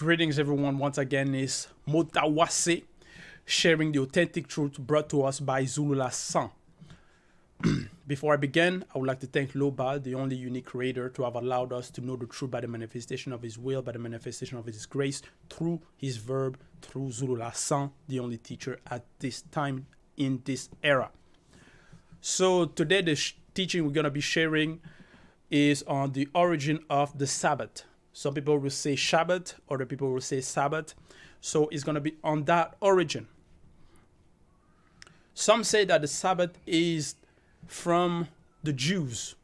Greetings, everyone. Once again, is Motawase, sharing the authentic truth brought to us by Zulula San. Before I begin, I would like to thank Loba, the only unique creator, to have allowed us to know the truth by the manifestation of his will, by the manifestation of his grace, through his verb, through Zulula San, the only teacher at this time in this era. So today, the teaching we're going to be sharing is on the origin of the Sabbath. Some people will say Shabbat, other people will say Sabbath. So it's going to be on that origin. Some say that the Sabbath is from the Jews,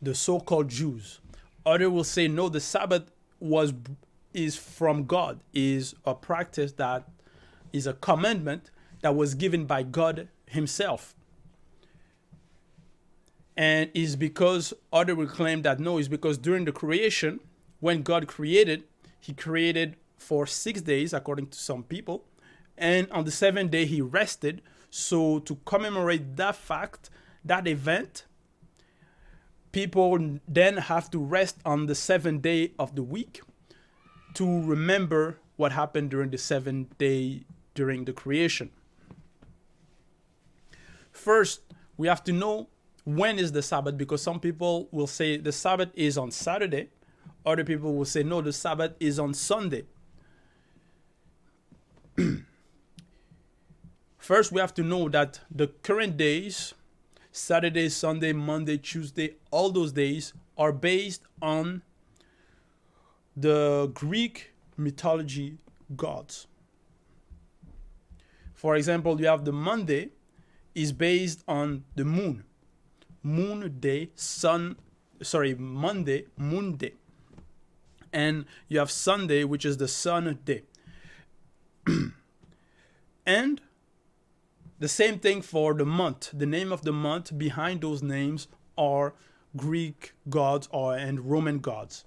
the so-called Jews. Others will say, no, the Sabbath is from God, is a practice that is a commandment that was given by God himself. And is because others will claim that no, it's because during the creation, when God created, he created for 6 days, according to some people. And on the seventh day, he rested. So to commemorate that fact, that event, people then have to rest on the seventh day of the week to remember what happened during the seventh day during the creation. First, we have to know when is the Sabbath, because some people will say the Sabbath is on Saturday. Other people will say, no, the Sabbath is on Sunday. First, we have to know that the current days, Saturday, Sunday, Monday, Tuesday, all those days are based on the Greek mythology gods. For example, you have the Monday is based on the moon. Moon day, Monday, moon day. And you have Sunday, which is the sun day. And the same thing for the month. The name of the month behind those names are Greek gods and Roman gods.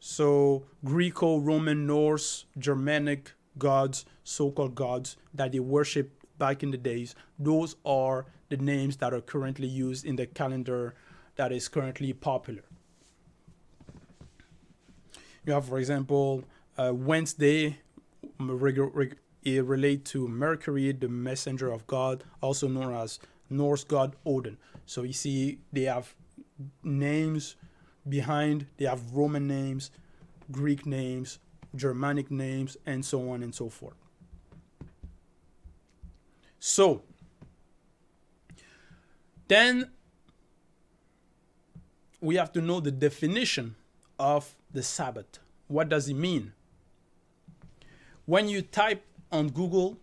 So Greco-Roman, Norse, Germanic gods, so-called gods that they worship back in the days, those are the names that are currently used in the calendar that is currently popular. You have, for example, Wednesday, relate to Mercury, the messenger of God, also known as Norse god Odin. So you see, they have names behind, they have Roman names, Greek names, Germanic names, and so on and so forth. So, then we have to know the definition of the Sabbath. What does it mean? When you type on Google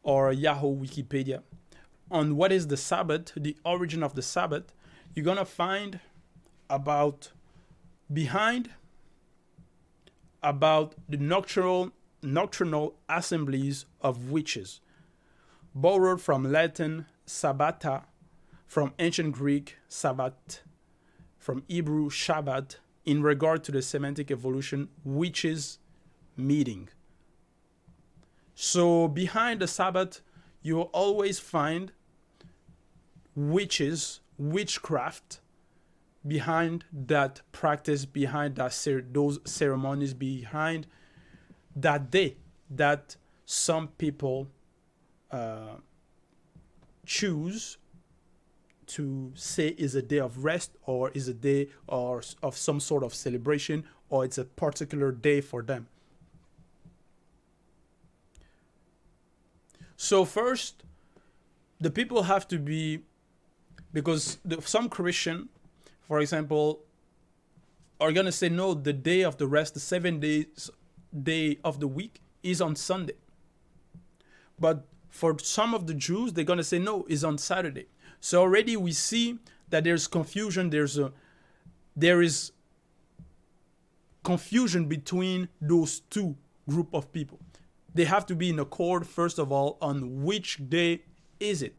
or Yahoo Wikipedia on what is the Sabbath, the origin of the Sabbath, you're going to find about the nocturnal assemblies of witches, borrowed from Latin sabbata, from ancient Greek sabbat, from Hebrew Shabbat, in regard to the semantic evolution, witches meeting. So behind the Sabbath, you will always find witches, witchcraft, behind that practice, behind that those ceremonies, behind that day that some people choose to say is a day of rest, or is a day or of some sort of celebration, or it's a particular day for them. So first, the people have to be, because some Christian, for example, are going to say, no, the day of the rest, the 7 days day of the week is on Sunday. But for some of the Jews, they're going to say, no, it's on Saturday. So already we see that there's confusion. There is confusion between those two group of people. They have to be in accord, first of all, on which day is it.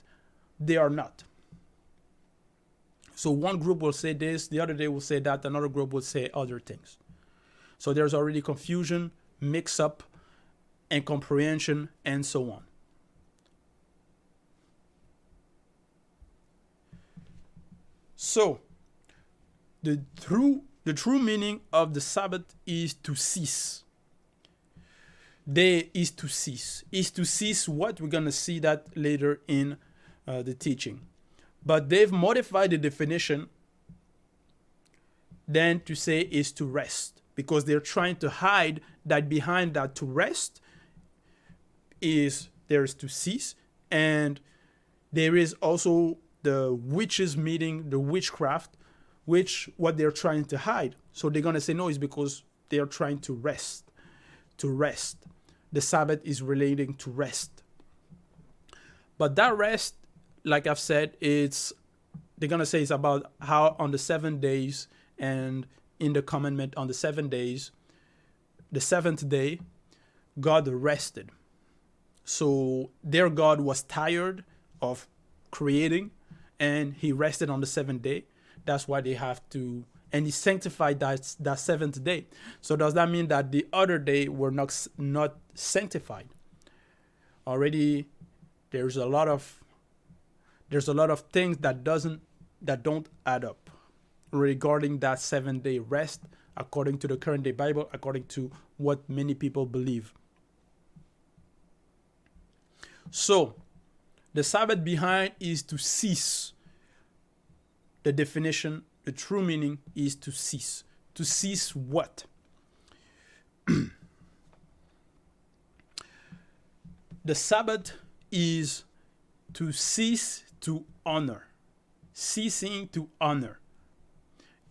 They are not. So one group will say this, the other day will say that, another group will say other things. So there's already confusion, mix-up, and comprehension, and so on. So, through The true meaning of the Sabbath is to cease. Day is to cease. Is to cease what? We're going to see that later in the teaching. But they've modified the definition then to say is to rest, because they're trying to hide that behind that to rest is there's to cease, and there is also the witches meeting, the witchcraft, which what they're trying to hide. So they're going to say no, it's because they're trying to rest. To rest. The Sabbath is relating to rest. But that rest, like I've said, they're going to say it's about how on the 7 days and in the commandment on the 7 days, the seventh day, God rested. So their God was tired of creating and he rested on the seventh day. That's why they have to, and he sanctified that seventh day. So does that mean that the other day were not sanctified? Already there's a lot of things that don't add up regarding that 7 day rest, according to the current day Bible, according to what many people believe. So the Sabbath behind is to cease. The definition, the true meaning is to cease. To cease what? The Sabbath is to cease to honor. Ceasing to honor.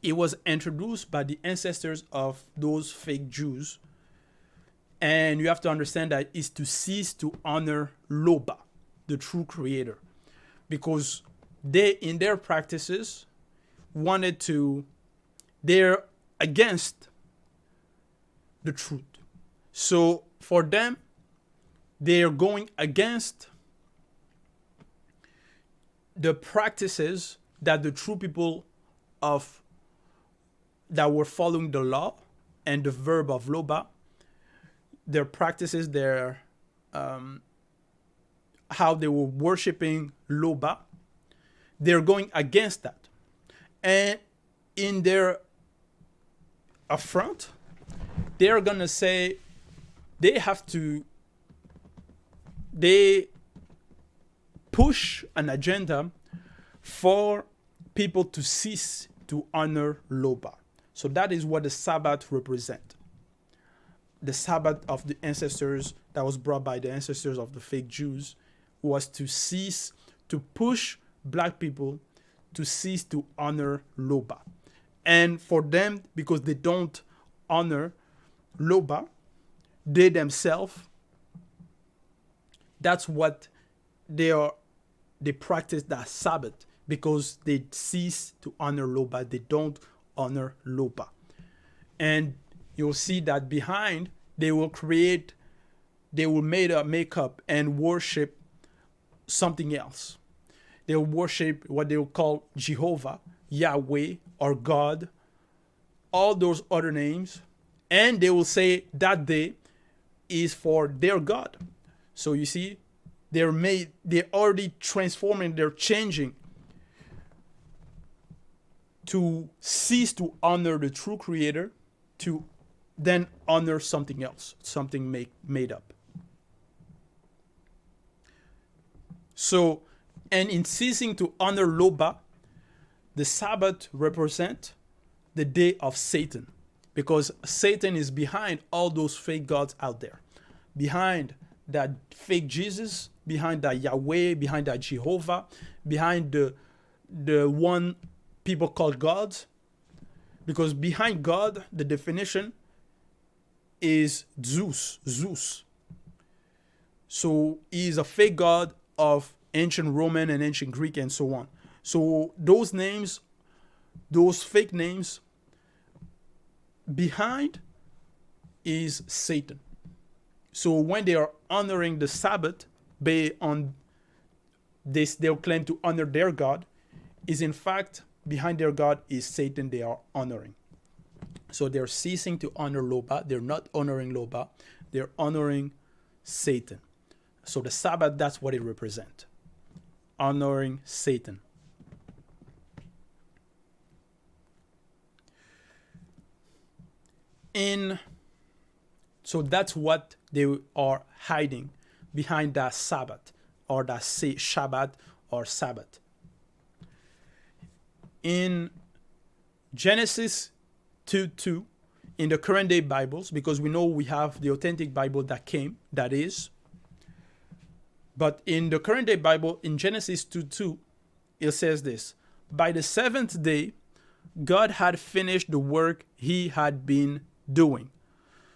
It was introduced by the ancestors of those fake Jews. And you have to understand that it's to cease to honor Loba, the true creator. Because they, in their practices, they're against the truth. So for them, they're going against the practices that the true people that were following the law and the verb of Loba, their practices, their how they were worshiping Loba, they're going against that. And in their affront, they're going to say they push an agenda for people to cease to honor Loba. So that is what the Sabbath represents. The Sabbath of the ancestors that was brought by the ancestors of the fake Jews was to cease, to push black people to cease to honor Loba. And for them, because they don't honor Loba, they themselves, that's what they practice that Sabbath, because they cease to honor Loba. They don't honor Loba. And you'll see that behind, they will make up and worship something else. They'll worship what they will call Jehovah, Yahweh, or God, all those other names. And they will say that day is for their God. So you see, they're already transforming, they're changing to cease to honor the true creator, to then honor something else, something made up. So, and in ceasing to honor Loba, the Sabbath represents the day of Satan, because Satan is behind all those fake gods out there, behind that fake Jesus, behind that Yahweh, behind that Jehovah, behind the one people call God. Because behind God, the definition is Zeus. So he is a fake god of ancient Roman and ancient Greek and so on. So those names, those fake names, behind is Satan. So when they are honoring the Sabbath, they'll claim to honor their God, is in fact behind their God is Satan they are honoring. So they're ceasing to honor Loba. They're not honoring Loba. They're honoring Satan. So the Sabbath, that's what it represents. Honoring Satan. So that's what they are hiding behind that Sabbath, or that Shabbat or Sabbath. In Genesis 2:2, in the current day Bibles, because we know we have the authentic Bible that is. But in the current day Bible, in Genesis 2:2, it says this: by the seventh day, God had finished the work he had been doing.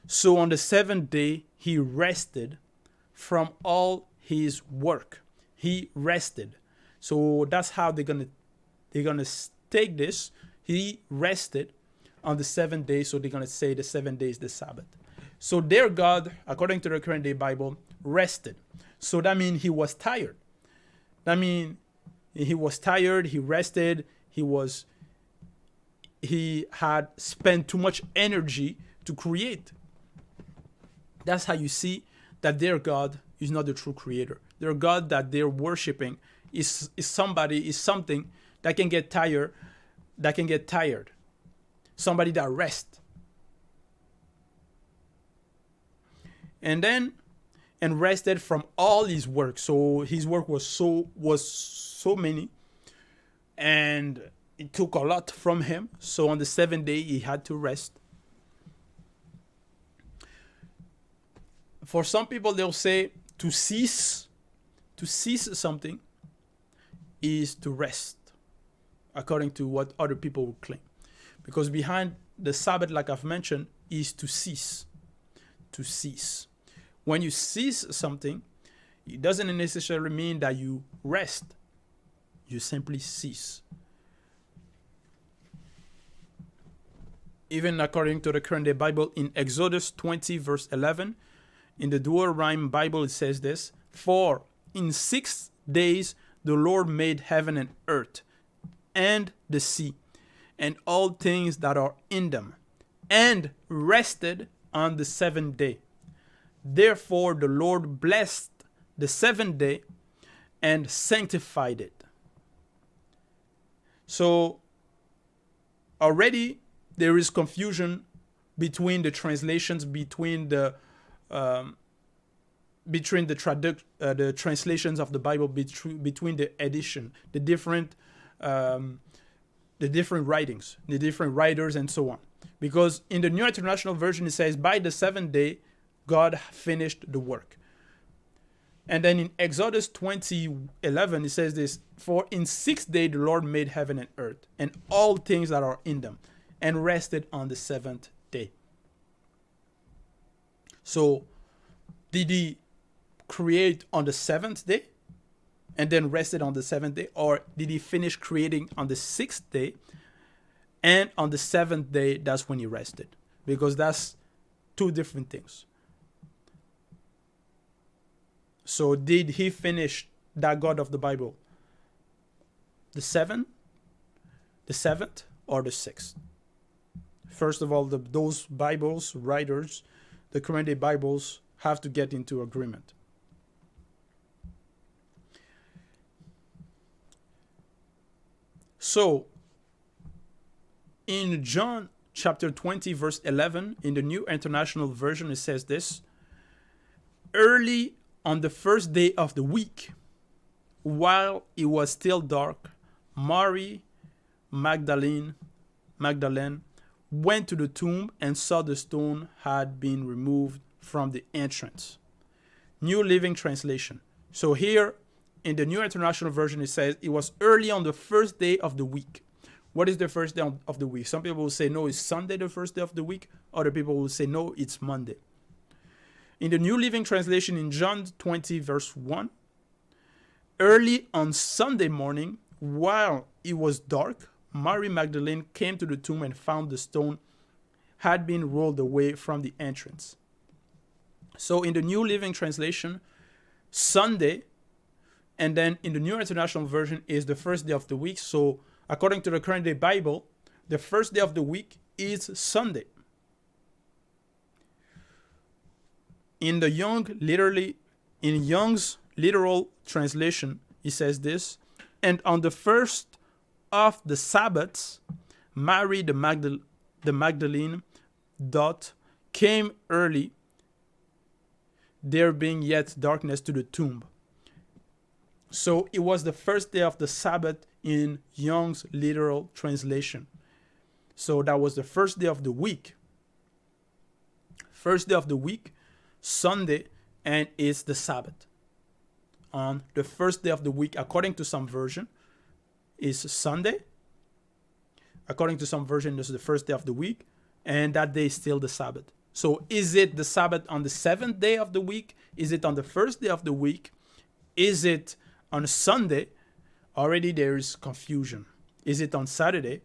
So on the seventh day, he rested from all his work. He rested. So that's how they're gonna take this. He rested on the seventh day, so they're gonna say the 7 days the Sabbath. So their God, according to the current day Bible, rested. So that means he was tired. That means he was tired. He rested. He had spent too much energy to create. That's how you see that their God is not the true creator. Their God that they're worshiping is something that can get tired, Somebody that rests. And rested from all his work. So his work was so many, and it took a lot from him. So on the seventh day, he had to rest. For some people, they'll say to cease something is to rest, according to what other people will claim. Because behind the Sabbath, like I've mentioned, is to cease. To cease. When you cease something, it doesn't necessarily mean that you rest. You simply cease. Even according to the current day Bible, in Exodus 20, verse 11, in the Dual Rhyme Bible, it says this: for in 6 days the Lord made heaven and earth, and the sea, and all things that are in them, and rested on the seventh day. Therefore the Lord blessed the seventh day and sanctified it. So already there is confusion between the translations, between the translations of the Bible, between the edition, the different writings, the different writers, and so on. Because in the New International Version, it says, by the seventh day, God finished the work. And then in Exodus 20:11, it says this: for in 6 days the Lord made heaven and earth, and all things that are in them, and rested on the seventh day. So, did he create on the seventh day and then rested on the seventh day? Or did he finish creating on the 6th day, and on the 7th day, that's when he rested? Because that's two different things. So did he finish, that God of the Bible, the 7th, or the 6th? First of all, those Bibles, writers, the current day Bibles, have to get into agreement. So, in John chapter 20, verse 11, in the New International Version, it says this: early on the first day of the week, while it was still dark, Mary Magdalene went to the tomb and saw the stone had been removed from the entrance. New Living Translation. So here in the New International Version, it says it was early on the first day of the week. What is the first day of the week? Some people will say, no, it's Sunday, the first day of the week. Other people will say, no, it's Monday. In the New Living Translation, in John 20, verse 1, early on Sunday morning, while it was dark, Mary Magdalene came to the tomb and found the stone had been rolled away from the entrance. So in the New Living Translation, Sunday, and then in the New International Version, is the first day of the week. So according to the current day Bible, the first day of the week is Sunday. In Young's literal translation, he says this: and on the first of the Sabbaths, Mary the Magdalene dot came early, there being yet darkness to the tomb. So it was the first day of the Sabbath in Young's literal translation. So that was the first day of the week. First day of the week, Sunday, and it's the Sabbath. On the first day of the week, according to some version, is Sunday. According to some version, this is the first day of the week, and that day is still the Sabbath. So is it the Sabbath on the seventh day of the week? Is it on the first day of the week? Is it on Sunday? Already there is confusion. Is it on Saturday?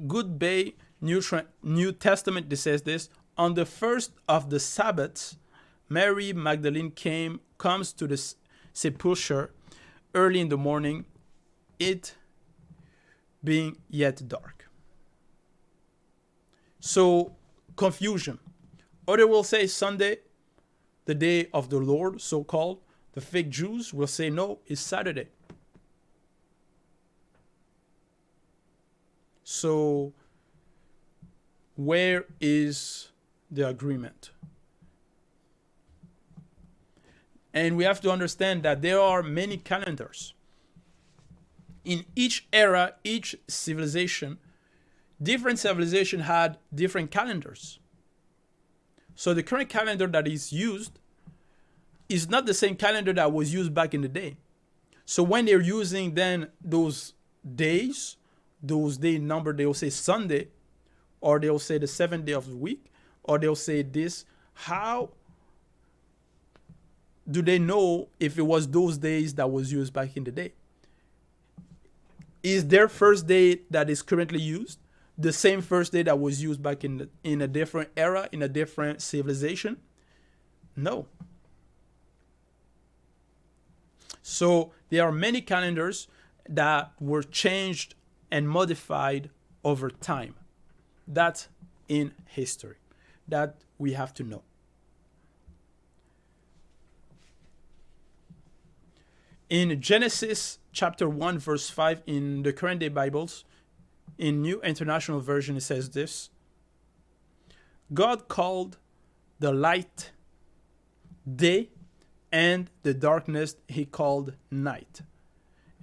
Good Bay New Testament, this says this: on the first of the Sabbaths, Mary Magdalene comes to the sepulchre early in the morning, it being yet dark. So, confusion. Others will say Sunday, the day of the Lord, so-called. The fake Jews will say no, it's Saturday. So, where is the agreement? And we have to understand that there are many calendars. In each era, each civilization, different civilization had different calendars. So the current calendar that is used is not the same calendar that was used back in the day. So when they're using then those day number, they'll say Sunday, or they'll say the seventh day of the week, or they'll say this. How do they know if it was those days that was used back in the day? Is their first day that is currently used the same first day that was used back in a different era, in a different civilization? No. So there are many calendars that were changed and modified over time. That's in history. That we have to know. In Genesis chapter 1 verse 5 in the current day Bibles, in New International Version, it says this: God called the light day, and the darkness he called night.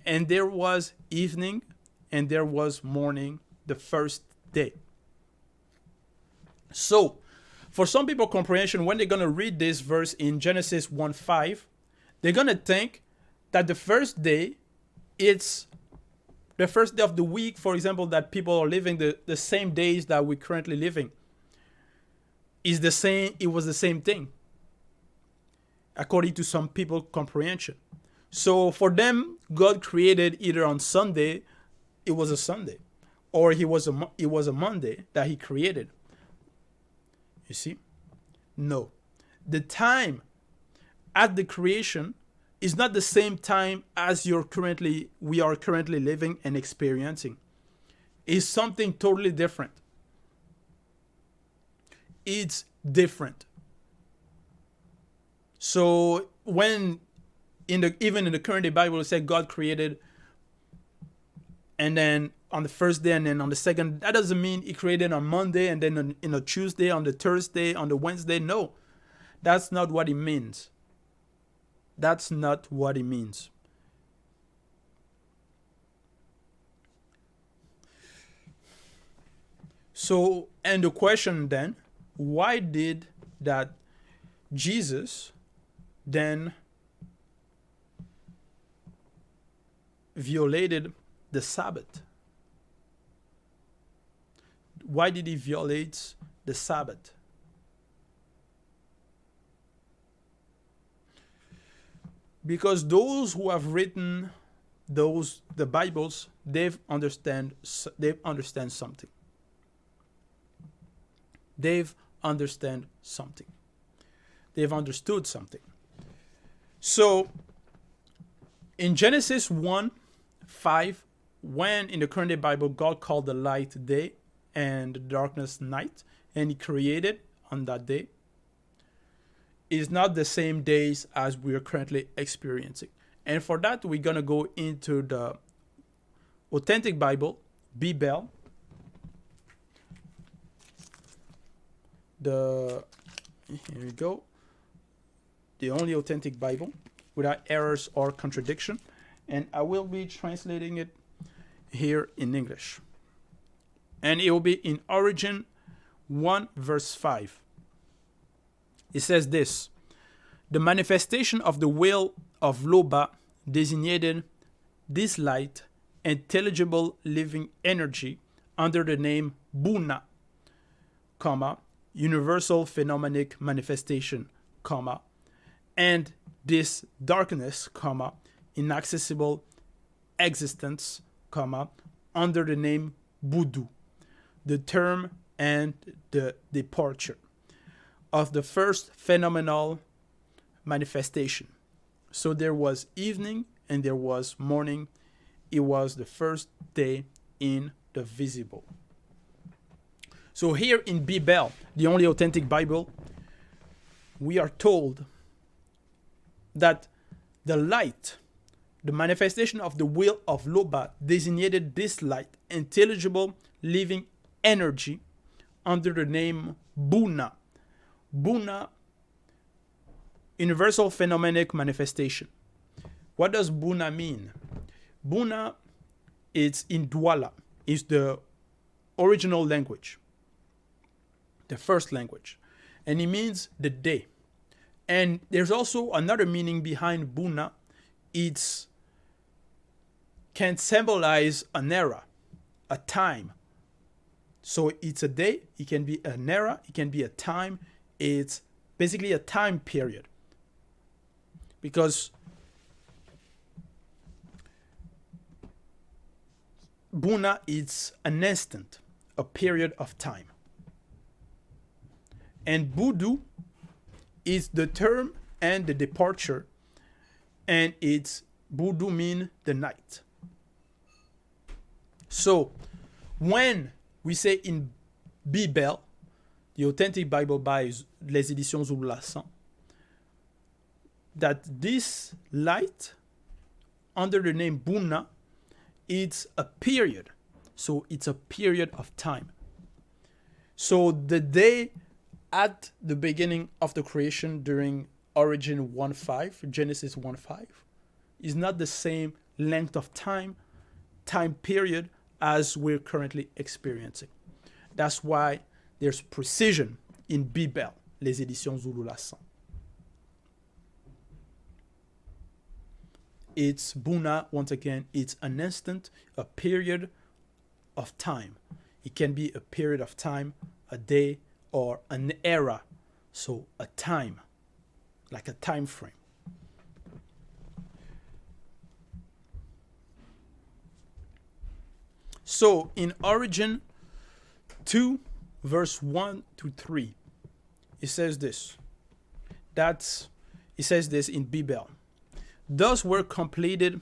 And there was evening, and there was morning, the first day. So, for some people comprehension, when they're going to read this verse in Genesis 1:5, they're going to think that the first day, it's the first day of the week, for example, that people are living the same days that we're currently living. Is the same, it was the same thing, according to some people comprehension. So for them, God created either on Sunday, it was a Sunday, or it was a Monday that he created. You see? No. The time at the creation is not the same time as we are currently living and experiencing. It's something totally different. It's different. So when even in the current day Bible, it said God created, and then on the first day and then on the second, that doesn't mean he created on Monday and then on a Tuesday, on the Thursday, on the Wednesday. No, that's not what it means. That's not what it means. So, and the question then, why did that Jesus then violated the Sabbath? Why did he violate the Sabbath? Because those who have written the Bibles, they understand something. They've understood something. So in Genesis 1:5, when in the current day Bible, God called the light day and the darkness night, and he created on that day, is not the same days as we are currently experiencing. And for that, we're going to go into the Authentic Bible, Bibèl. here we go, the only authentic Bible without errors or contradiction. And I will be translating it here in English. And it will be in Origin 1 verse 5. It says this: the manifestation of the will of Loba designated this light, intelligible living energy under the name Buna, comma, universal phenomenic manifestation, comma, and this darkness, comma, inaccessible existence, comma, under the name Budu, the term and the departure of the first phenomenal manifestation. So there was evening and there was morning. It was the first day in the visible. So here in Bibèl, the only authentic Bible, we are told that the light, the manifestation of the will of Loba, designated this light, intelligible living energy, under the name Buna. Buna, universal phenomenic manifestation. What does Buna mean? Buna, it's in Douala, is the original language, the first language, and it means the day. And there's also another meaning behind Buna. It can symbolize an era, a time. So it's a day, it can be an era, it can be a time. It's basically a time period. Because Buna is an instant, a period of time. And Budu is the term and the departure, and it's Budu mean the night. So when we say in Bibèl, the authentic Bible by les éditions Seule Bible, that this light under the name Buna, it's a period. So it's a period of time. So the day at the beginning of the creation during Origin 1.5, Genesis 1.5, is not the same length of time period as we're currently experiencing. That's why there's precision in Bibèl, les éditions Seule Bible. It's Buna, once again, it's an instant, a period of time. It can be a period of time, a day, or an era. So a time, like a time frame. So in Origin 2, verse 1 to 3, it says this. It says this in Bibèl. Thus were completed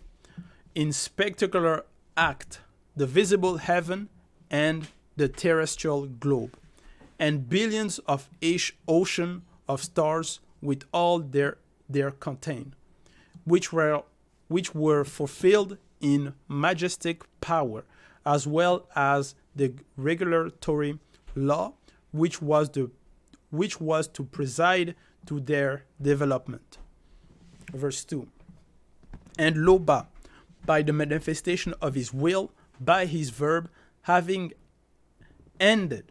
in spectacular act the visible heaven and the terrestrial globe, and billions of ocean of stars with all their contain, which were fulfilled in majestic power, as well as the regulatory law, which was to preside to their development. Verse 2. And Loba, by the manifestation of his will, by his verb, having ended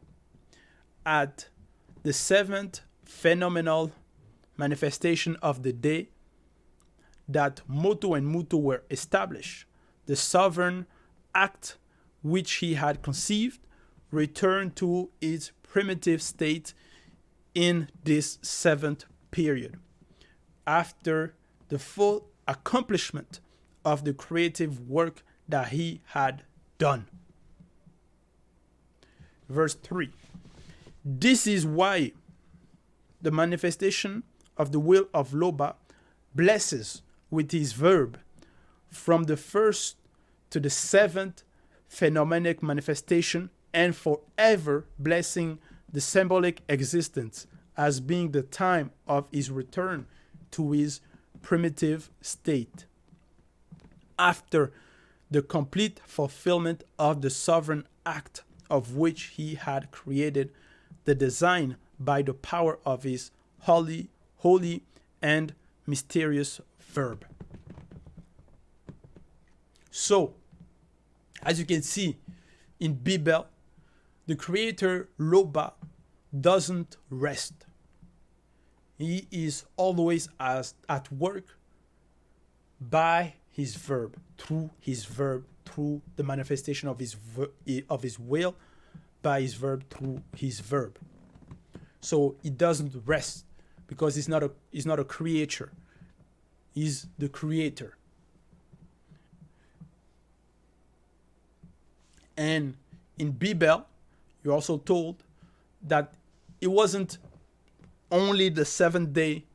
at the seventh phenomenal manifestation of the day, that Motu and Mutu were established, the sovereign act which he had conceived returned to its primitive state in this seventh period, after the full accomplishment of the creative work that he had done. Verse 3. This is why the manifestation of the will of Loba blesses with his verb from the first to the seventh phenomenic manifestation, and forever blessing the symbolic existence as being the time of his return to his primitive state, after the complete fulfillment of the sovereign act of which he had created the design by the power of his holy and mysterious verb. So, as you can see in Bibèl, the creator Loba doesn't rest. He is always at work by his verb, through the manifestation of his will, by his verb, through his verb. So he doesn't rest because he's not a creature. He's the creator. And in Bibèl, you're also told that it wasn't only the seventh day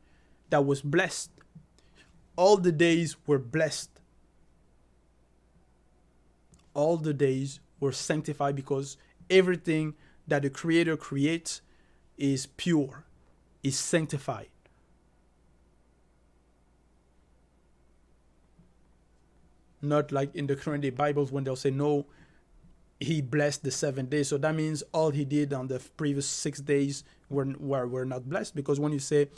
that was blessed. All the days were blessed. All the days were sanctified because everything that the Creator creates is pure, is sanctified. Not like in the current day Bibles when they'll say, no, he blessed the 7 days. So that means all he did on the previous 6 days were not blessed. Because when you say,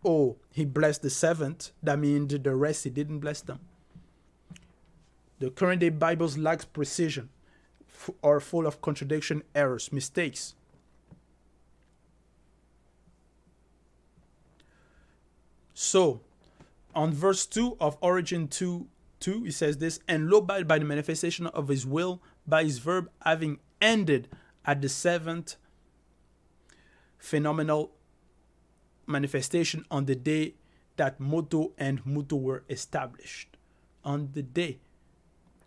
oh, he blessed the seventh, that means the rest he didn't bless them. The current day Bibles lacks precision, are full of contradiction, errors, mistakes. So, on verse 2 of Origin 2, it says this, and Loba by the manifestation of his will, by his verb, having ended at the seventh phenomenal manifestation on the day that Moto and Muto were established. On the day.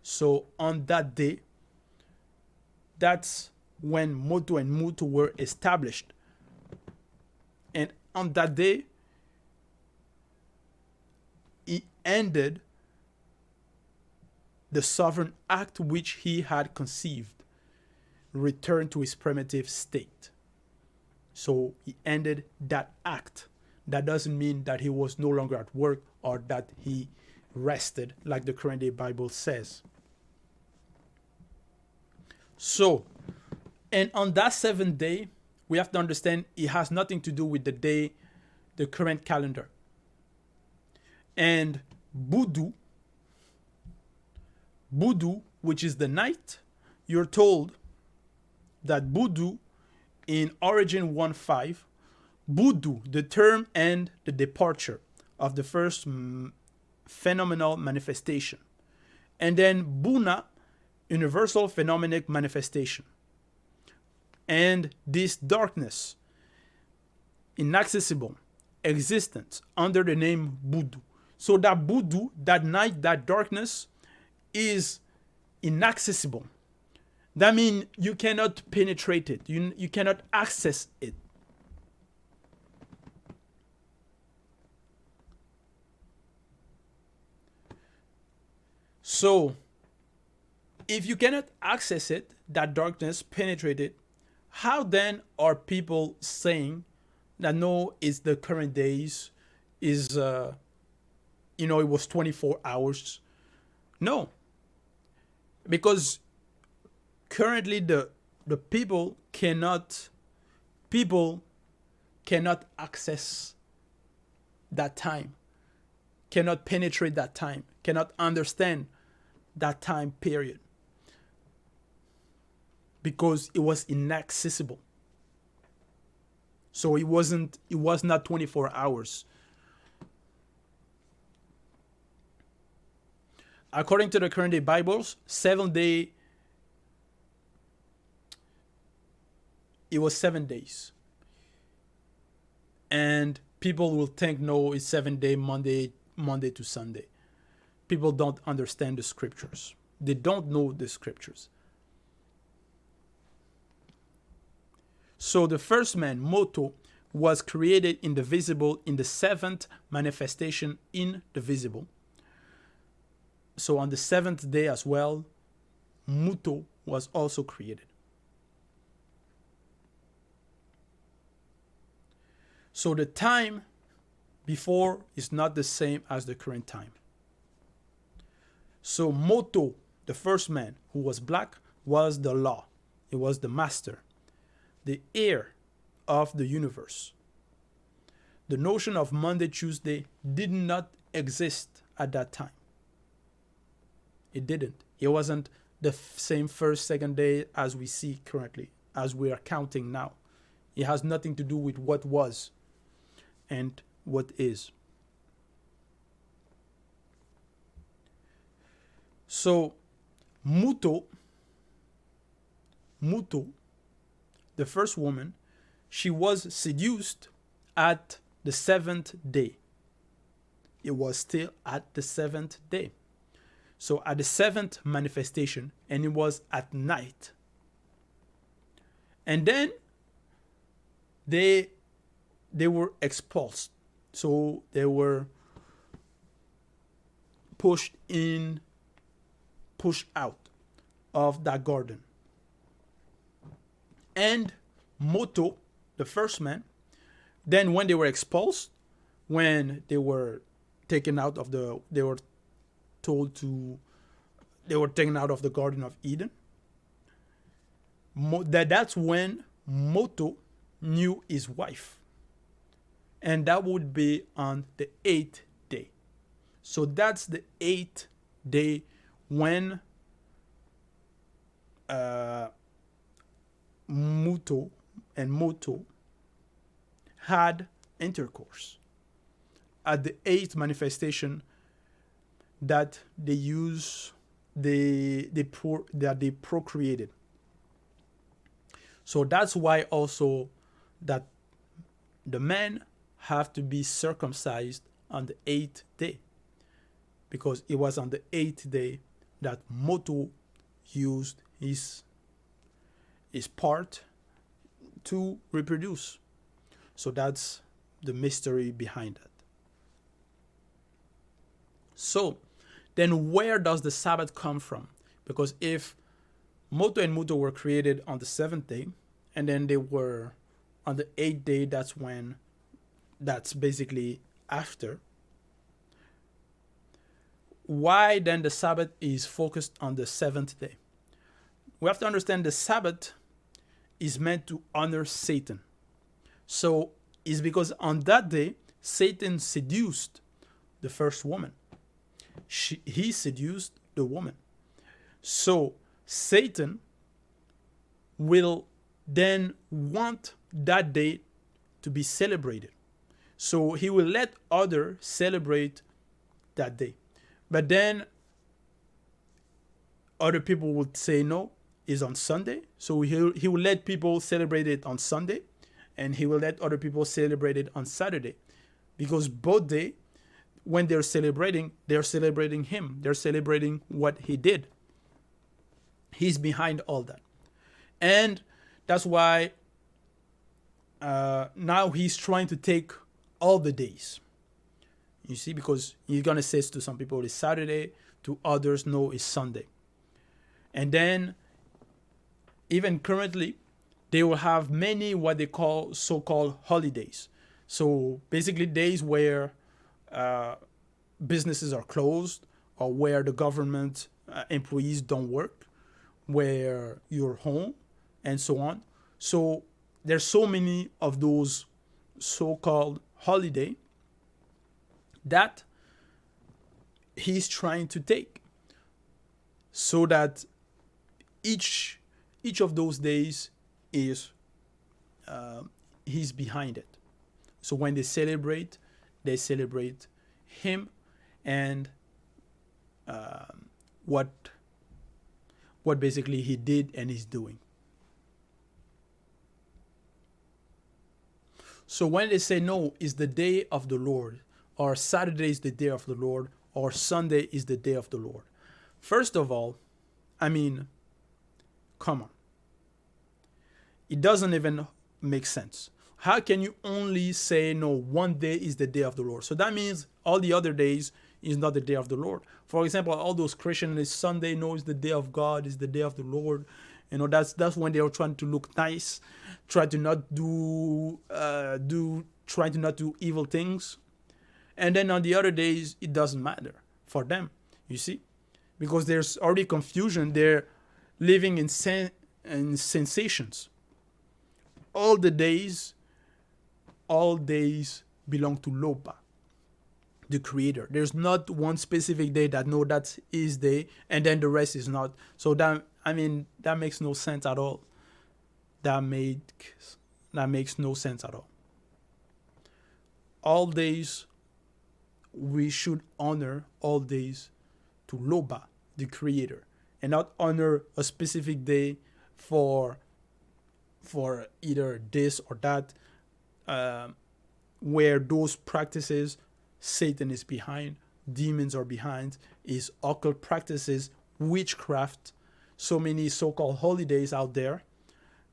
So on that day, that's when Moto and Muto were established. And on that day, he ended the sovereign act which he had conceived, returned to his primitive state. So he ended that act. That doesn't mean that he was no longer at work or that he rested, like the current day Bible says. So, and on that seventh day, we have to understand it has nothing to do with the day, the current calendar. And Budu, which is the night, you're told that Budu in Origin 1:5, Budu, the term and the departure of the first phenomenal manifestation. And then Buna, universal phenomenic manifestation. And this darkness, inaccessible existence under the name Budu. So that Budu, that night, that darkness is inaccessible. That means you cannot penetrate it. You cannot access it. So, if you cannot access it, that darkness, penetrate it, how then are people saying that no, it's the current days, is, it was 24 hours? No. Because currently the people cannot access that time, cannot penetrate that time, cannot understand that time period, because it was inaccessible. So it was not 24 hours. According to the current day Bibles, 7 day, it was 7 days. And people will think, no, it's 7 day, Monday to Sunday. People don't understand the scriptures. They don't know the scriptures. So the first man, Moto, was created in the visible in the seventh manifestation in the visible. So on the seventh day as well, Muto was also created. So the time before is not the same as the current time. So Moto, the first man who was black, was the law. It was the master, the heir of the universe. The notion of Monday, Tuesday did not exist at that time. It didn't. It wasn't the same first, second day as we see currently, as we are counting now. It has nothing to do with what was and what is. So, Muto, the first woman, she was seduced at the seventh day. It was still at the seventh day. So at the seventh manifestation, and it was at night. And then they were expulsed. So they were pushed out of that garden. And Moto, the first man, then when they were expulsed, when they were taken out of the, they were taken out of the Garden of Eden, that's when Moto knew his wife. And that would be on the 8th day. So that's the 8th day when Muto and Moto had intercourse. At the 8th manifestation that they procreated. So that's why also that the men have to be circumcised on the 8th day, because it was on the 8th day that Moto used his part to reproduce. So that's the mystery behind that. So then where does the Sabbath come from? Because if Moto and Muto were created on the 7th day, and then they were on the 8th day, that's basically after. Why then the Sabbath is focused on the 7th day? We have to understand the Sabbath is meant to honor Satan. So it's because on that day, Satan seduced the first woman. He seduced the woman. So Satan will then want that day to be celebrated. So he will let others celebrate that day. But then other people would say no, it's on Sunday. So he will let people celebrate it on Sunday, and he will let other people celebrate it on Saturday. Because both days, when they're celebrating him. They're celebrating what he did. He's behind all that. And that's why now he's trying to take all the days. You see, because he's going to say to some people it's Saturday, to others, no, it's Sunday. And then, even currently, they will have many what they call so-called holidays. So basically days where businesses are closed, or where the government employees don't work, where you're home, and so on. So there's so many of those so-called holiday that he's trying to take, so that each of those days is he's behind it. So when they celebrate him and what basically he did and is doing. So when they say no, it's the day of the Lord, or Saturday is the day of the Lord, or Sunday is the day of the Lord. First of all, I mean, come on. It doesn't even make sense. How can you only say, no, one day is the day of the Lord? So that means all the other days is not the day of the Lord. For example, all those Christians, Sunday, no, it's the day of God, it's the day of the Lord. You know, that's when they are trying to look nice, try to not do evil things. And then on the other days, it doesn't matter for them, you see? Because there's already confusion. They're living in sensations. All the days all days belong to Loba, the creator. There's not one specific day that no, that's his day, and then the rest is not. So that makes no sense at all. That makes no sense at all. All days, we should honor all days to Loba, the creator, and not honor a specific day for either this or that, where those practices Satan is behind, demons are behind, is occult practices, witchcraft, so many so-called holidays out there.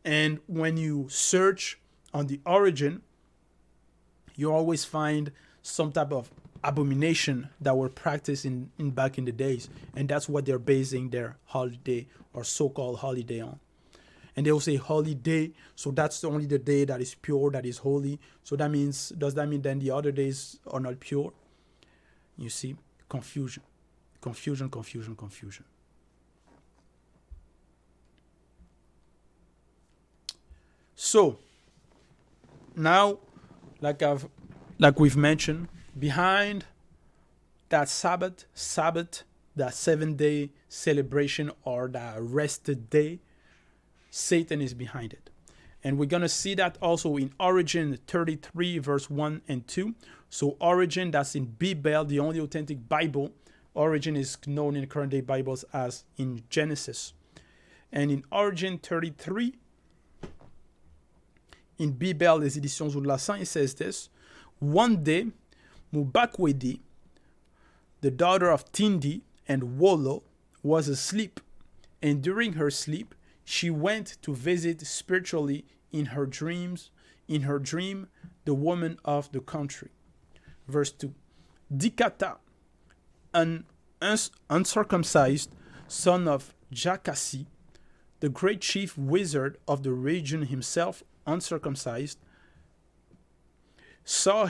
And when you search on the origin, you always find some type of abomination that were practiced in back in the days. And that's what they're basing their holiday or so-called holiday on. And they'll say holiday, so that's only the day that is pure, that is holy. So does that mean then the other days are not pure? You see, confusion. So now, like we've mentioned, behind that Sabbath, that 7-day celebration or that rested day, Satan is behind it. And we're going to see that also in Origin 33, verse 1 and 2. So Origin, that's in Bibèl, the only authentic Bible. Origin is known in current day Bibles as in Genesis. And in Origin 33, in Bibèl, les éditions Zoulasan, it says this: one day, Mubakwedi, the daughter of Tindi and Wolo, was asleep. And during her sleep, she went to visit spiritually in her dream, the woman of the country. Verse 2. Dikata, an uncircumcised son of Jakassi, the great chief wizard of the region himself, uncircumcised, saw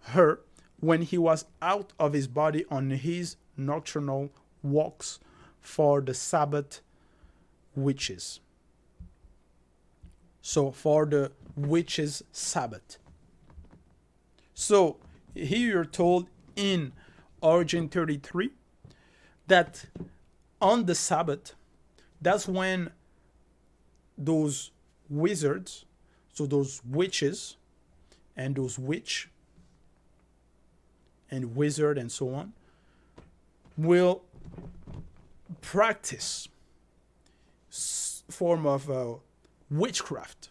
her when he was out of his body on his nocturnal walks for the Sabbath witches. So for the witches' Sabbath. So here you're told in Origin 33 that on the Sabbath, that's when those wizards, so those witches and those witch and wizard and so on, will practice form of witchcraft,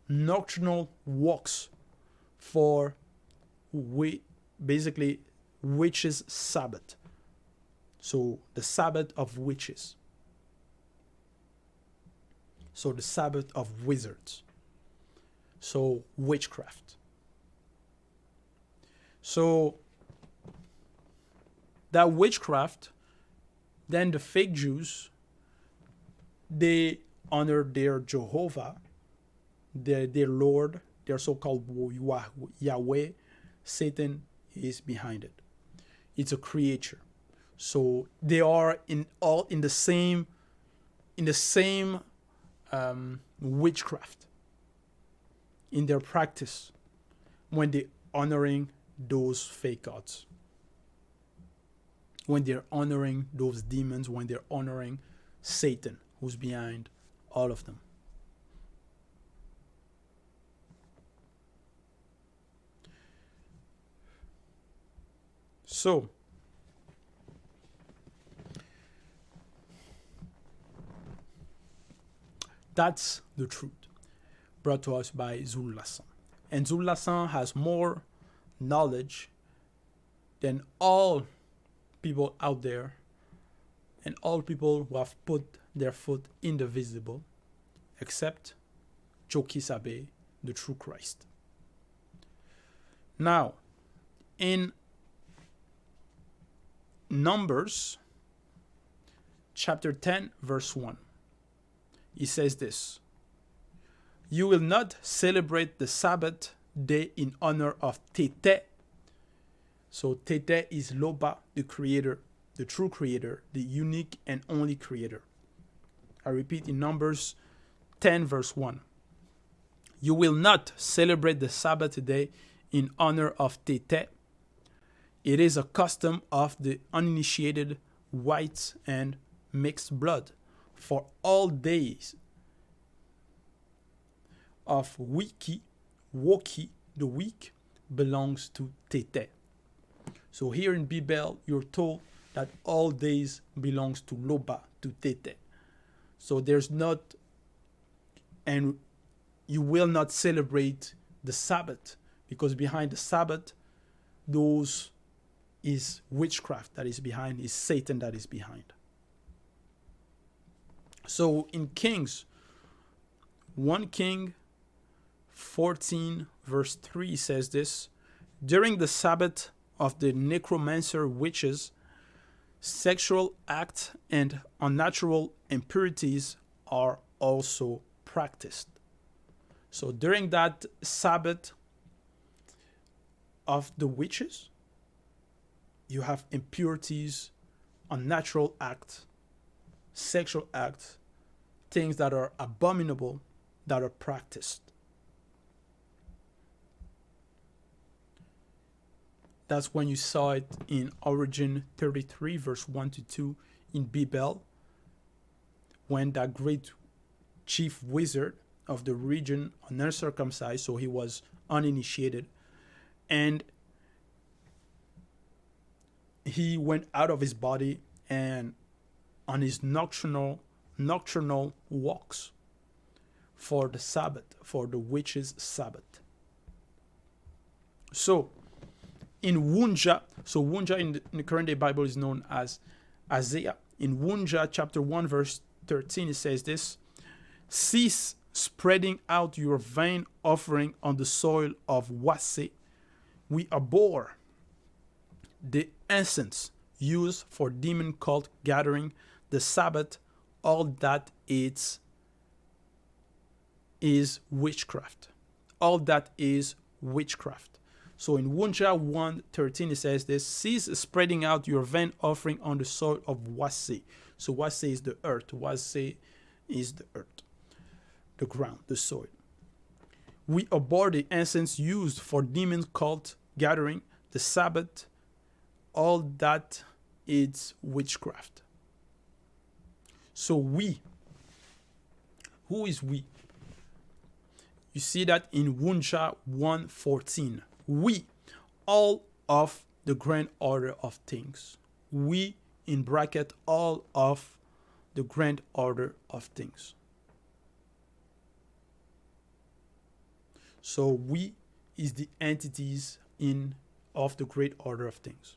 nocturnal walks for basically witches' Sabbath. So the Sabbath of witches. So the Sabbath of wizards. So witchcraft. So that witchcraft, then the fake Jews, they honor their Jehovah, their Lord, their so-called Yahweh. Satan is behind it. It's a creature. So they are in the same witchcraft in their practice when they're honoring those fake gods, when they're honoring those demons, when they're honoring Satan, who's behind all of them. So that's the truth brought to us by Zoulasan. And Zoulasan has more knowledge than all people out there and all people who have put their foot in the visible, except Jokisabe, the true Christ. Now, in Numbers chapter 10, verse 1, he says this: you will not celebrate the Sabbath day in honor of Tete. So Tete is Loba, the creator, the true creator, the unique and only creator. I repeat, in Numbers 10, verse 1. You will not celebrate the Sabbath today in honor of Tete. It is a custom of the uninitiated, whites, and mixed blood. For all days of Woki, the week, belongs to Tete. So here in Bibèl, you're told that all days belongs to Loba, to Tete. So there's not, and you will not celebrate the Sabbath, because behind the Sabbath, those is witchcraft that is behind, is Satan that is behind. So in Kings, 1 King 14 verse 3 says this: during the Sabbath of the necromancer witches, sexual acts and unnatural impurities are also practiced. So during that Sabbath of the witches, you have impurities, unnatural acts, sexual acts, things that are abominable that are practiced. That's when you saw it in Origin 33, verse 1 to 2 in Bibèl, when that great chief wizard of the region, uncircumcised, so he was uninitiated, and he went out of his body and on his nocturnal walks for the Sabbath, for the witches' Sabbath. So in Wunja, so Wunja in the current day Bible is known as Isaiah. In Wunja chapter 1 verse 13 it says this: cease spreading out your vain offering on the soil of Wase. We abhor the incense used for demon cult gathering, the Sabbath, all that is witchcraft. All that is witchcraft. So in Wunja 1:13 it says this: cease spreading out your vain offering on the soil of Wase. So Wase is the earth. Wase is the earth, the ground, the soil. We abhor the incense used for demon cult gathering, the Sabbath, all that is witchcraft. So we, who is we? You see that in Wunja 1:14. We, all of the grand order of things. We, in bracket, all of the grand order of things. So we is the entities of the great order of things,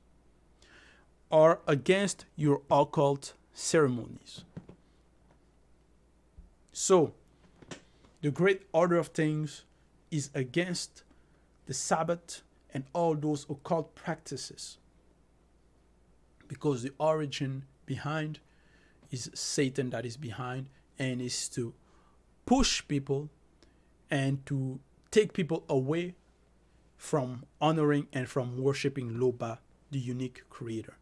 are against your occult ceremonies. So the great order of things is against the Sabbath and all those occult practices, because the origin behind is Satan that is behind, and is to push people and to take people away from honoring and from worshiping Loba, the unique creator.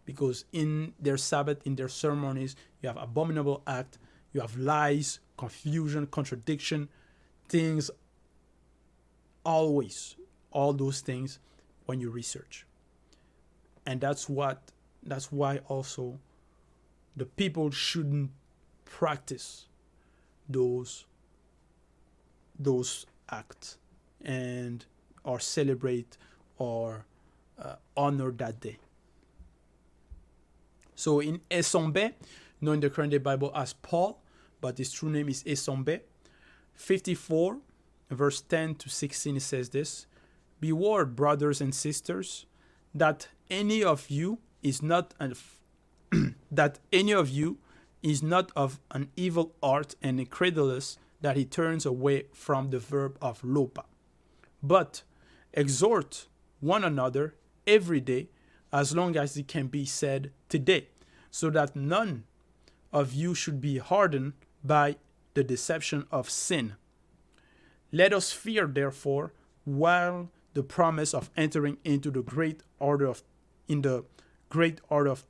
Because in their Sabbath, in their ceremonies, you have abominable act, you have lies, confusion, contradiction, things, always, all those things when you research. And that's why also the people shouldn't practice those acts and or celebrate or honor that day. So in Esombe, known in the current day Bible as Paul, but his true name is Esombe, 54 verse 10 to 16, it says this: beware, brothers and sisters, that any of you is not of an evil heart and incredulous, that he turns away from the verb of lopa. But exhort one another every day, as long as it can be said today, so that none of you should be hardened by the deception of sin. Let us fear, therefore, while the promise of entering into the great order of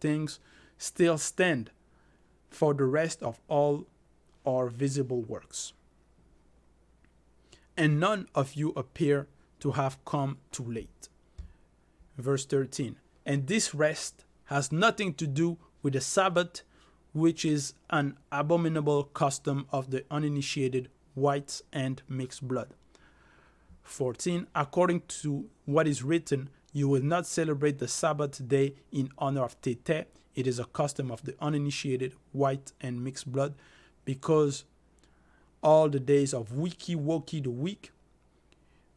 things still stand for the rest of all our visible works. and none of you appear to have come too late. Verse 13. And this rest has nothing to do with the Sabbath, which is an abominable custom of the uninitiated, whites and mixed blood. 14. According to what is written, you will not celebrate the Sabbath day in honor of Tete. It is a custom of the uninitiated, white and mixed blood, because all the days of Wiki Woki the week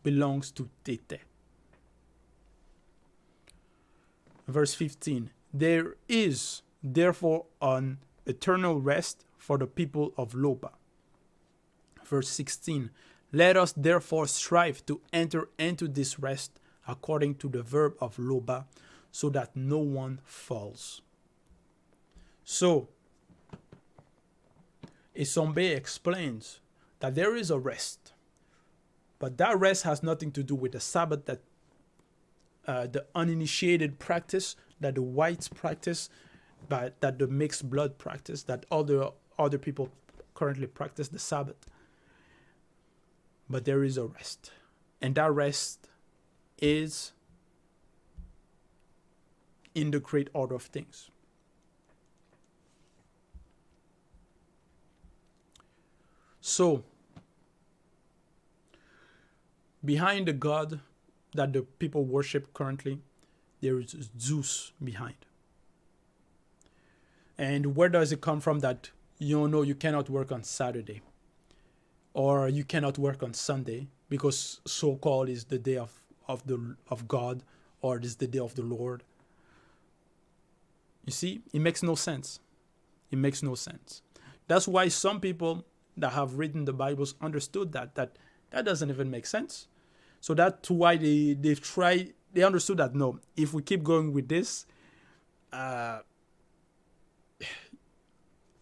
belongs to Tete. Verse 15. There is therefore an eternal rest for the people of Loba. Verse 16. Let us therefore strive to enter into this rest according to the verb of Loba, so that no one falls. So, Isombe explains that there is a rest, but that rest has nothing to do with the Sabbath that the uninitiated practice, that the whites practice, but that the mixed blood practice, that other people currently practice the Sabbath. But there is a rest, and that rest is in the great order of things. So, behind the God that the people worship currently, there is Zeus behind. And where does it come from that you cannot work on Saturday? Or you cannot work on Sunday because so-called is the day of God, or it is the day of the Lord. You see, it makes no sense. It makes no sense. That's why some people that have written the Bibles understood that doesn't even make sense. So that's why they understood that no, if we keep going with this,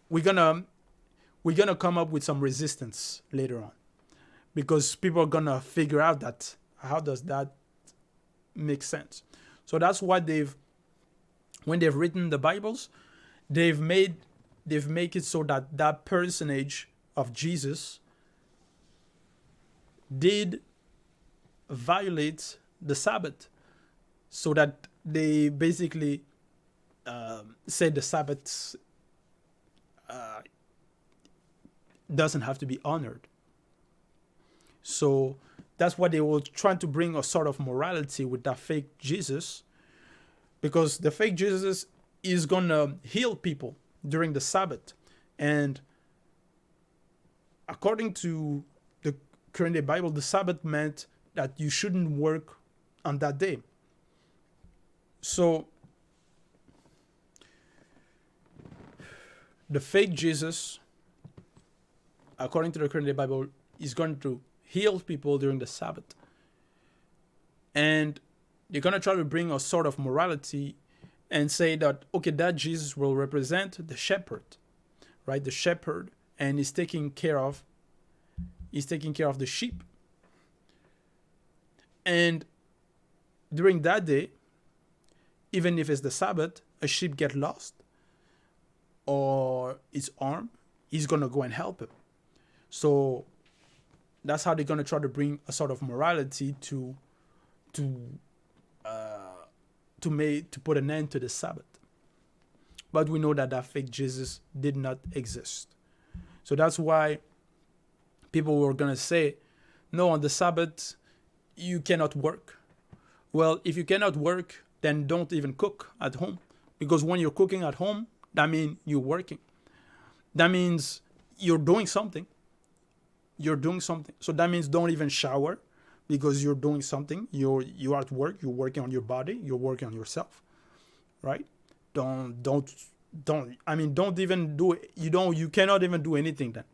we're gonna come up with some resistance later on, because people are gonna figure out that how does that make sense. So that's why when they've written the Bibles, they've made it so that personage of Jesus did violate the Sabbath, so that they basically said the Sabbath doesn't have to be honored. So that's why they were trying to bring a sort of morality with that fake Jesus, because the fake Jesus is gonna heal people during the Sabbath, and according to the current day Bible, the Sabbath meant that you shouldn't work on that day. So the fake Jesus, according to the current day Bible, is going to heal people during the Sabbath. And they're going to try to bring a sort of morality and say that, okay, that Jesus will represent the shepherd, right? The shepherd, and he's taking care of the sheep. And during that day, even if it's the Sabbath, a sheep get lost or its arm, he's going to go and help him. So that's how they're going to try to bring a sort of morality to put an end to the Sabbath. But we know that fake Jesus did not exist. So that's why people were going to say, no, on the Sabbath, you cannot work. Well, if you cannot work, then don't even cook at home. Because when you're cooking at home, that means you're working. That means you're doing something. So that means don't even shower, because you're doing something. You're at work. You're working on your body. You're working on yourself, right? Don't even do it. You cannot even do anything then.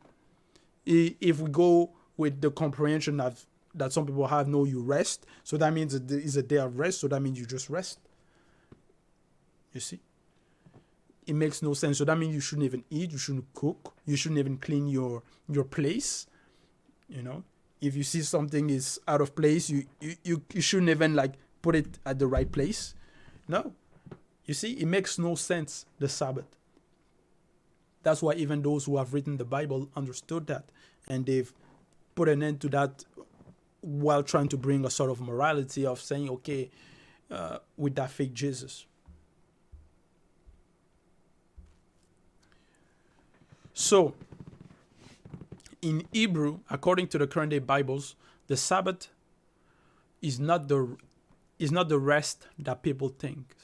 If we go with the comprehension that some people have, no, you rest. So that means it's a day of rest. So that means you just rest. You see? It makes no sense. So that means you shouldn't even eat. You shouldn't cook. You shouldn't even clean your place. If you see something is out of place, you shouldn't even put it at the right place. No. You see, it makes no sense, the Sabbath. That's why even those who have written the Bible understood that, and they've put an end to that while trying to bring a sort of morality of saying, okay, with that fake Jesus. So, in Hebrew, according to the current day Bibles, the Sabbath is not the rest that people think.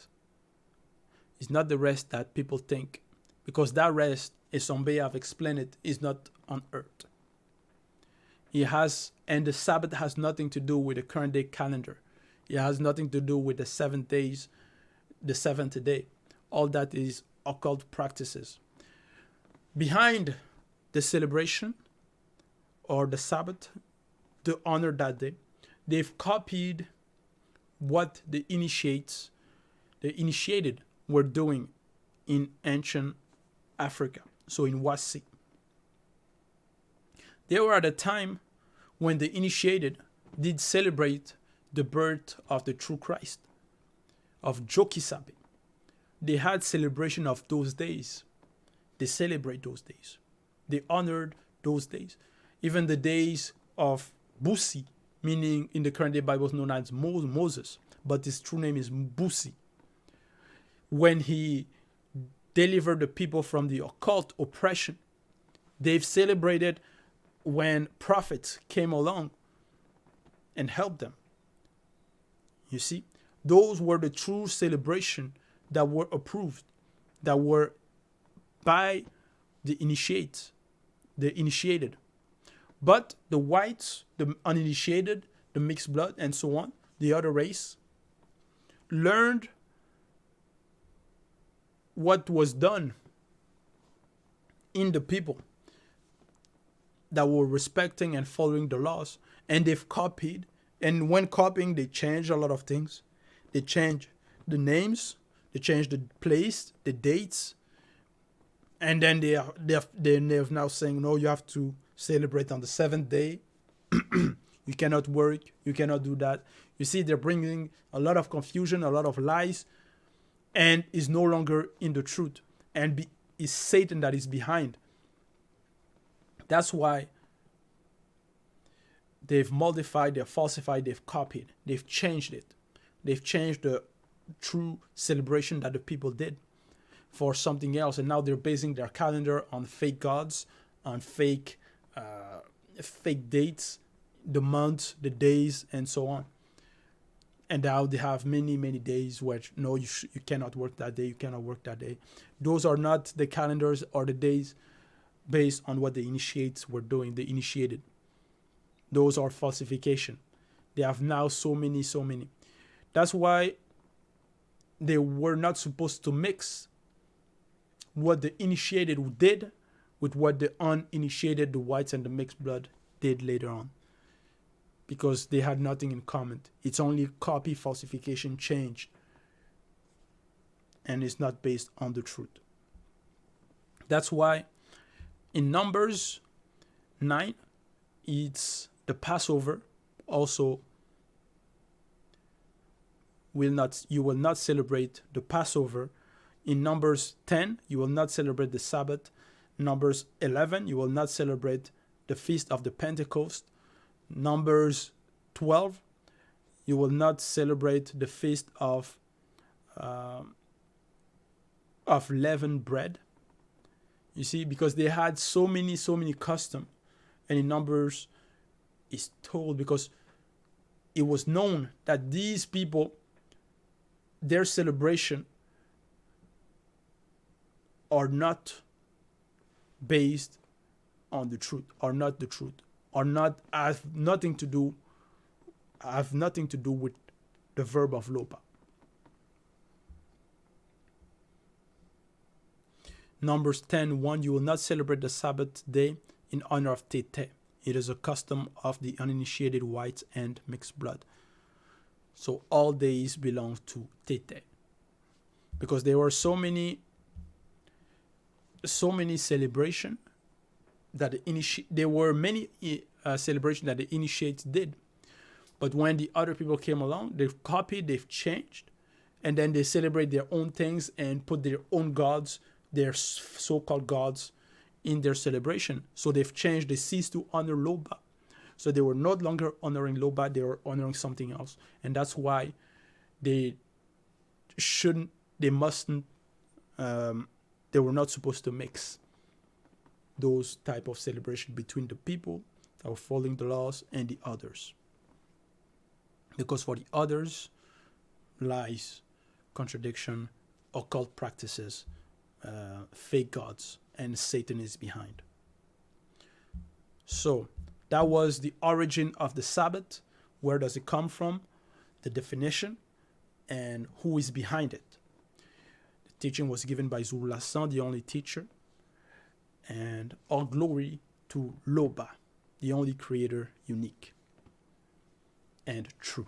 It's not the rest that people think, because that rest, as some way I've explained it, is not on earth. And the Sabbath has nothing to do with the current day calendar. It has nothing to do with the 7 days, the seventh day. All that is occult practices. Behind the celebration or the Sabbath, to honor that day, they've copied what the initiated were doing in ancient Africa, so in Wasi. They were at a time when the initiated did celebrate the birth of the true Christ, of Jokisabe. They had celebration of those days. They celebrate those days. They honored those days. Even the days of Busi, meaning in the current day Bible known as Moses, but his true name is Busi. When he delivered the people from the occult oppression, they've celebrated when prophets came along and helped them. You see, those were the true celebration that were approved, that were by the initiated. But the whites, the uninitiated, the mixed blood, and so on, the other race, learned what was done in the people that were respecting and following the laws, and they've copied. And when copying, they changed a lot of things. They changed the names, they changed the place, the dates, and then they're now saying, no, you have to celebrate on the 7th day. You cannot work, you cannot do that. You see, they're bringing a lot of confusion, a lot of lies, and is no longer in the truth. And it's Satan that is behind. That's why they've modified, they've falsified, they've copied, they've changed it. They've changed the true celebration that the people did for something else. And now they're basing their calendar on fake gods, on fake dates, the months, the days, and so on. And now they have many, many days where, no, you cannot work that day, you cannot work that day. Those are not the calendars or the days based on what the initiates were doing, the initiated. Those are falsification. They have now so many. That's why they were not supposed to mix what the initiated did with what the uninitiated, the whites and the mixed blood, did later on. Because they had nothing in common. It's only copy, falsification, change. And it's not based on the truth. That's why in Numbers 9, it's the Passover. Also, you will not celebrate the Passover. In Numbers 10, you will not celebrate the Sabbath. Numbers 11, you will not celebrate the Feast of the Pentecost. Numbers 12, you will not celebrate the Feast of leavened bread. You see, because they had so many customs. And in Numbers, it's told because it was known that these people, their celebration are not based on the truth, are not the truth, are not have nothing to do with the verb of lopa. Numbers 10:1, you will not celebrate the Sabbath day in honor of Tete. It is a custom of the uninitiated whites and mixed blood. So all days belong to Tete. Because there were so many celebrations that there were many celebrations that the initiates did. But when the other people came along, they've copied, they've changed, and then they celebrate their own things and put their own gods, their so-called gods, in their celebration. So they've changed. They cease to honor Loba. So they were no longer honoring Loba, they were honoring something else. And that's why they mustn't, they were not supposed to mix those type of celebration between the people that were following the laws and the others. Because for the others, lies, contradiction, occult practices, fake gods, and Satan is behind. So that was the origin of the Sabbath. Where does it come from? The definition and who is behind it. The teaching was given by Seule Bible Authentique, the only teacher. And all glory to Loba, the only creator unique and true.